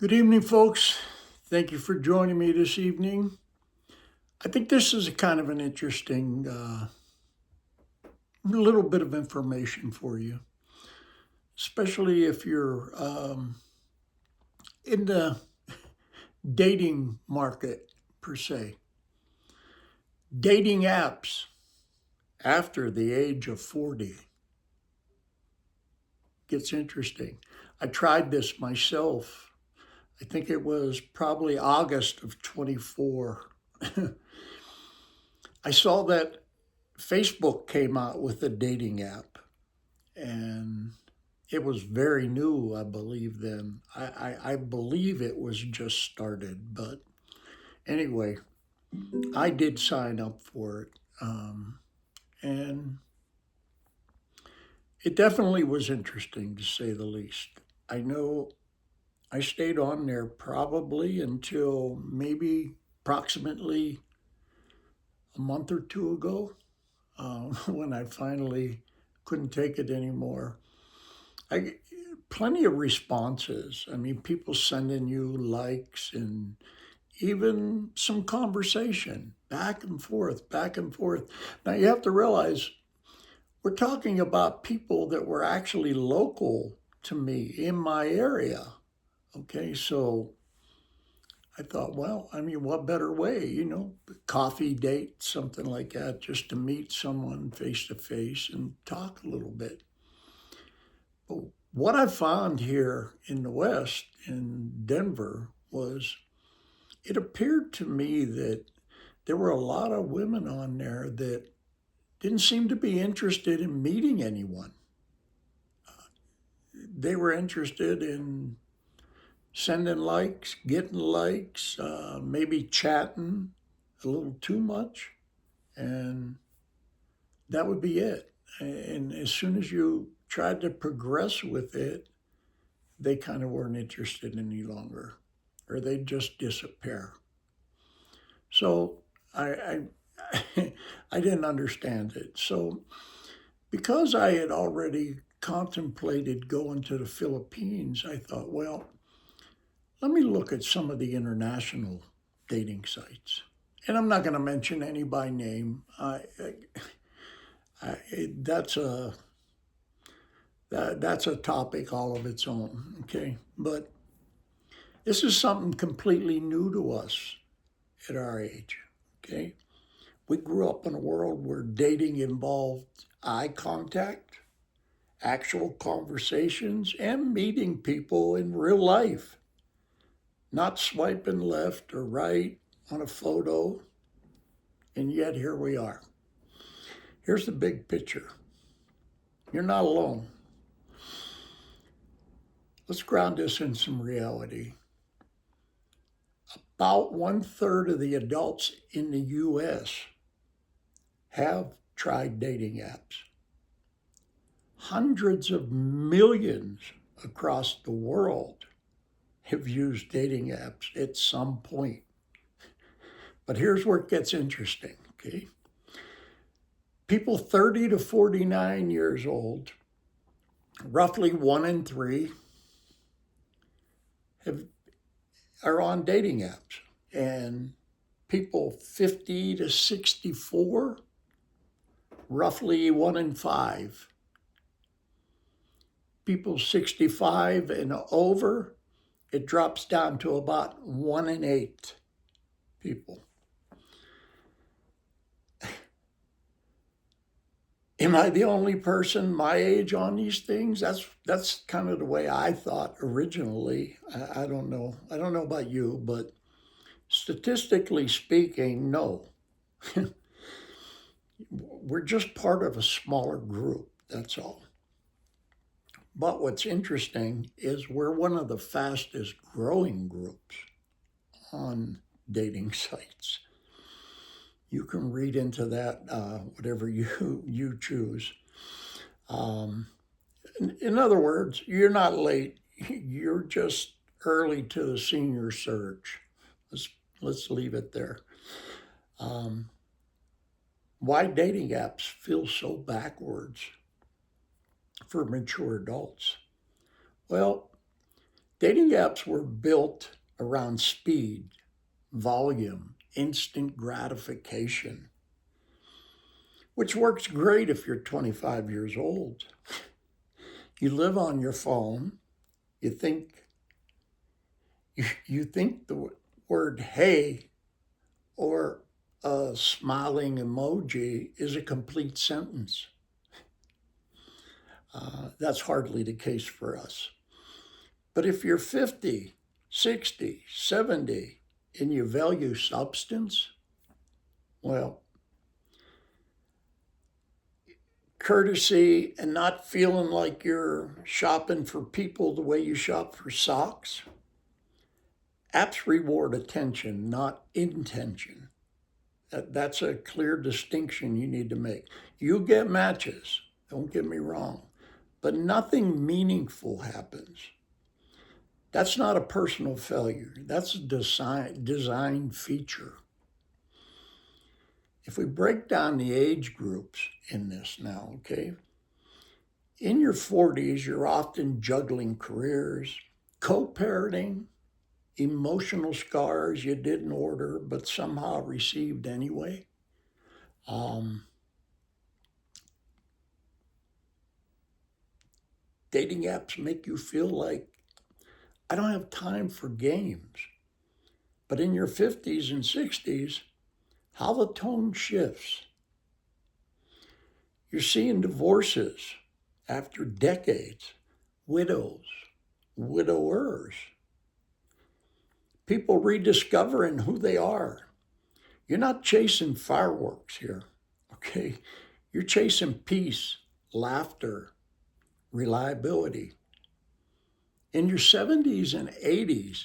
Good evening, folks. Thank you for joining me this evening. I think this is a kind of an interesting little bit of information for you, especially if you're in the dating market, per se. Dating apps after the age of 40 gets interesting. I tried this myself. I think it was probably August of 24. I saw that Facebook came out with a dating app, and it was very new, I believe, then. I believe it was just started, but anyway, I did sign up for it. And it definitely was interesting, to say the least. I know I stayed on there probably until maybe approximately a month or two ago, when I finally couldn't take it anymore. I plenty of responses. I mean, people sending you likes and even some conversation back and forth, back and forth. Now you have to realize we're talking about people that were actually local to me in my area. Okay, so I thought, well, I mean, what better way, coffee date, something like that, just to meet someone face to face and talk a little bit. But what I found here in the West, in Denver, was it appeared to me that there were a lot of women on there that didn't seem to be interested in meeting anyone. They were interested in sending likes, getting likes, maybe chatting a little too much, and that would be it. And as soon as you tried to progress with it, they kind of weren't interested any longer, or they'd just disappear. So I I didn't understand it. So because I had already contemplated going to the Philippines, I thought, well, let me look at some of the international dating sites. And I'm not going to mention any by name. I, that's a that's a topic all of its own. Okay, but this is something completely new to us at our age. Okay, we grew up in a world where dating involved eye contact, actual conversations, and meeting people in real life, not swiping left or right on a photo. And yet here we are. Here's the big picture. You're not alone. Let's ground this in some reality. About one third of the adults in the US have tried dating apps. Hundreds of millions across the world have used dating apps at some point. But here's where it gets interesting, okay? People 30 to 49 years old, roughly one in three, have, are on dating apps. And people 50 to 64, roughly one in five. People 65 and over, it drops down to about one in eight people. Am I the only person my age on these things? That's kind of the way I thought originally. I don't know. I don't know about you, but statistically speaking, no. We're just part of a smaller group. That's all. But what's interesting is we're one of the fastest growing groups on dating sites. You can read into that whatever you choose. Um, in other words, you're not late. You're just early to the senior surge. Let's let's leave it there. Um, why dating apps feel so backwards for mature adults? Well, Dating apps were built around speed, volume, instant gratification, which works great if you're 25 years old. You live on your phone, you think you think the word hey or a smiling emoji is a complete sentence. That's hardly the case for us. But if you're 50, 60, 70, and you value substance, well, courtesy and not feeling like you're shopping for people the way you shop for socks, apps reward attention, not intention. That's a clear distinction you need to make. You get matches, don't get me wrong, but nothing meaningful happens. That's not a personal failure. That's a design feature. If we break down the age groups in this now, okay, in your 40s, you're often juggling careers, co-parenting, emotional scars you didn't order but somehow received anyway. Dating apps make you feel like I don't have time for games. But in your 50s and 60s, how the tone shifts. You're seeing divorces after decades, widows, widowers, people rediscovering who they are. You're not chasing fireworks here, okay? You're chasing peace, laughter, reliability. In your 70s and 80s,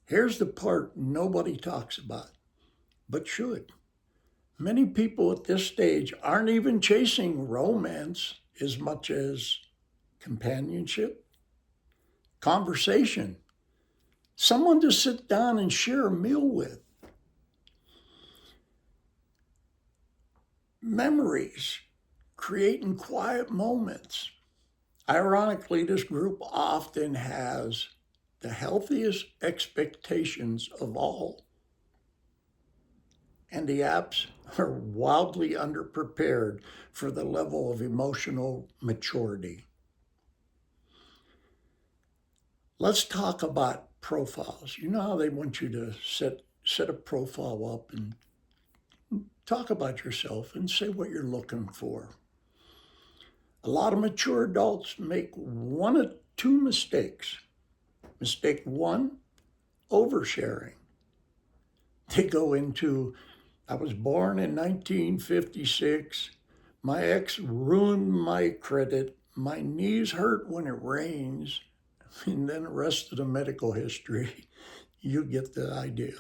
here's the part nobody talks about, but should. Many people at this stage aren't even chasing romance as much as companionship, conversation, someone to sit down and share a meal with, memories, creating quiet moments. Ironically, this group often has the healthiest expectations of all, and the apps are wildly underprepared for the level of emotional maturity. Let's talk about profiles. You know how they want you to set a profile up and talk about yourself and say what you're looking for. A lot of mature adults make one of two mistakes. Mistake one, oversharing. They go into, I was born in 1956. My ex ruined my credit. My knees hurt when it rains. And then the rest of the medical history. You get the idea.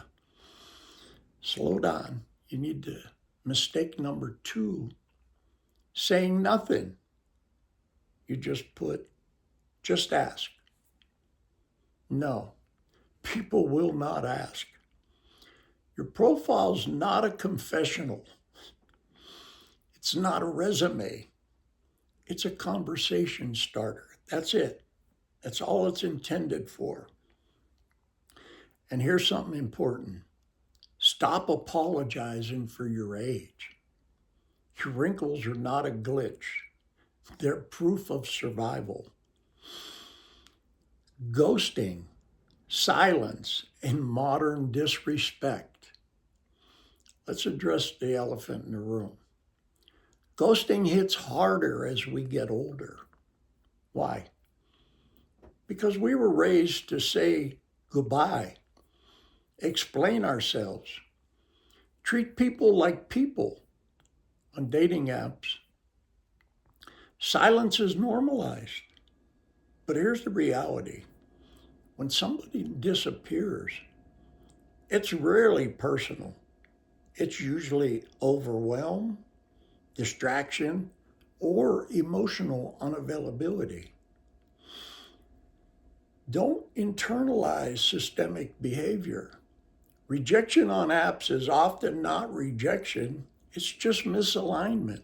Slow down. You need to. Mistake number two, saying nothing. You just ask. No, people will not ask. Your profile's not a confessional. It's not a resume. It's a conversation starter. That's it. That's all it's intended for. And here's something important. Stop apologizing for your age. Your wrinkles are not a glitch. They're proof of survival. Ghosting, silence, and modern disrespect. Let's address the elephant in the room. Ghosting hits harder as we get older. Why? Because we were raised to say goodbye, explain ourselves, treat people like people. On dating apps, silence is normalized. But here's the reality. When somebody disappears, it's rarely personal. It's usually overwhelm, distraction, or emotional unavailability. Don't internalize systemic behavior. Rejection on apps is often not rejection, it's just misalignment.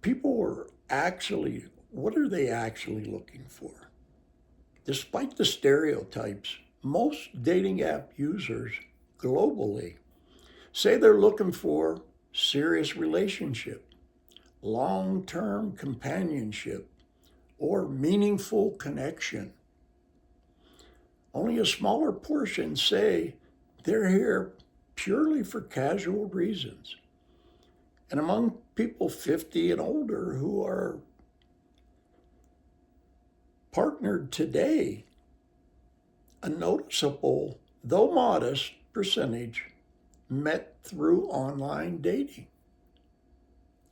People are actually what are they actually looking for? Despite the stereotypes, most dating app users globally say they're looking for serious relationship, long-term companionship, or meaningful connection. Only a smaller portion say they're here purely for casual reasons. And among people 50 and older who are partnered today, a noticeable, though modest, percentage met through online dating.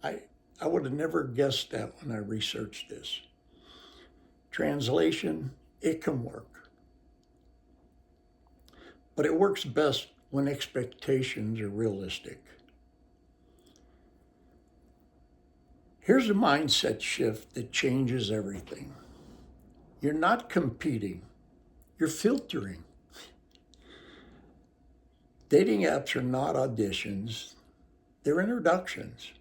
I would have never guessed that when I researched this. Translation, it can work. But it works best when expectations are realistic. Here's a mindset shift that changes everything. You're not competing, you're filtering. Dating apps are not auditions, they're introductions.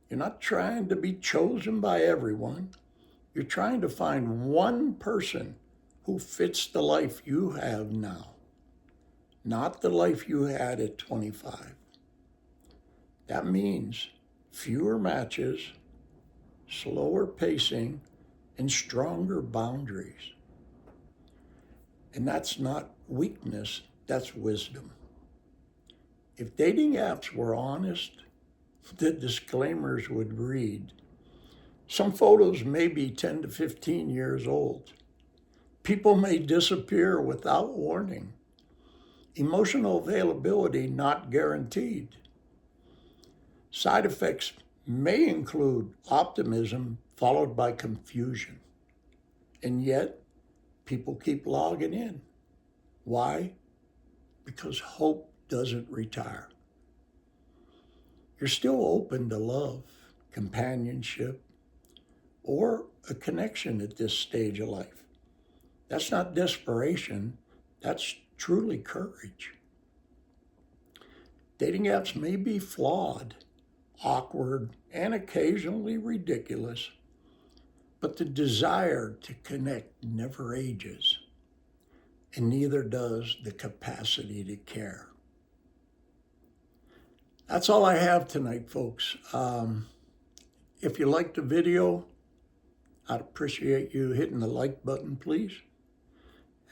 You're not trying to be chosen by everyone. You're trying to find one person who fits the life you have now, not the life you had at 25. That means fewer matches, slower pacing, and stronger boundaries. And that's not weakness, that's wisdom. If dating apps were honest, the disclaimers would read, some photos may be 10 to 15 years old. People may disappear without warning. Emotional availability not guaranteed. Side effects may include optimism followed by confusion. And yet, people keep logging in. Why? Because hope doesn't retire. You're still open to love, companionship, or a connection at this stage of life. That's not desperation, that's truly courage. Dating apps may be flawed, awkward, and occasionally ridiculous, but the desire to connect never ages, and neither does the capacity to care. That's all I have tonight, folks. If you liked the video, I'd appreciate you hitting the like button, please.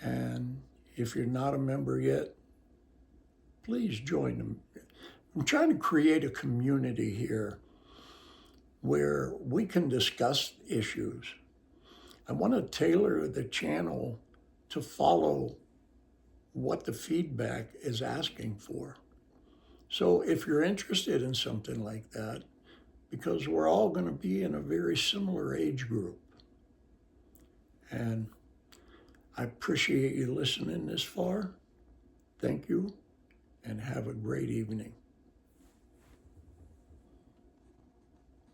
And if you're not a member yet, please join them. I'm trying to create a community here where we can discuss issues. I want to tailor the channel to follow what the feedback is asking for. So if you're interested in something like that, because we're all going to be in a very similar age group, and I appreciate you listening this far. Thank you, and have a great evening.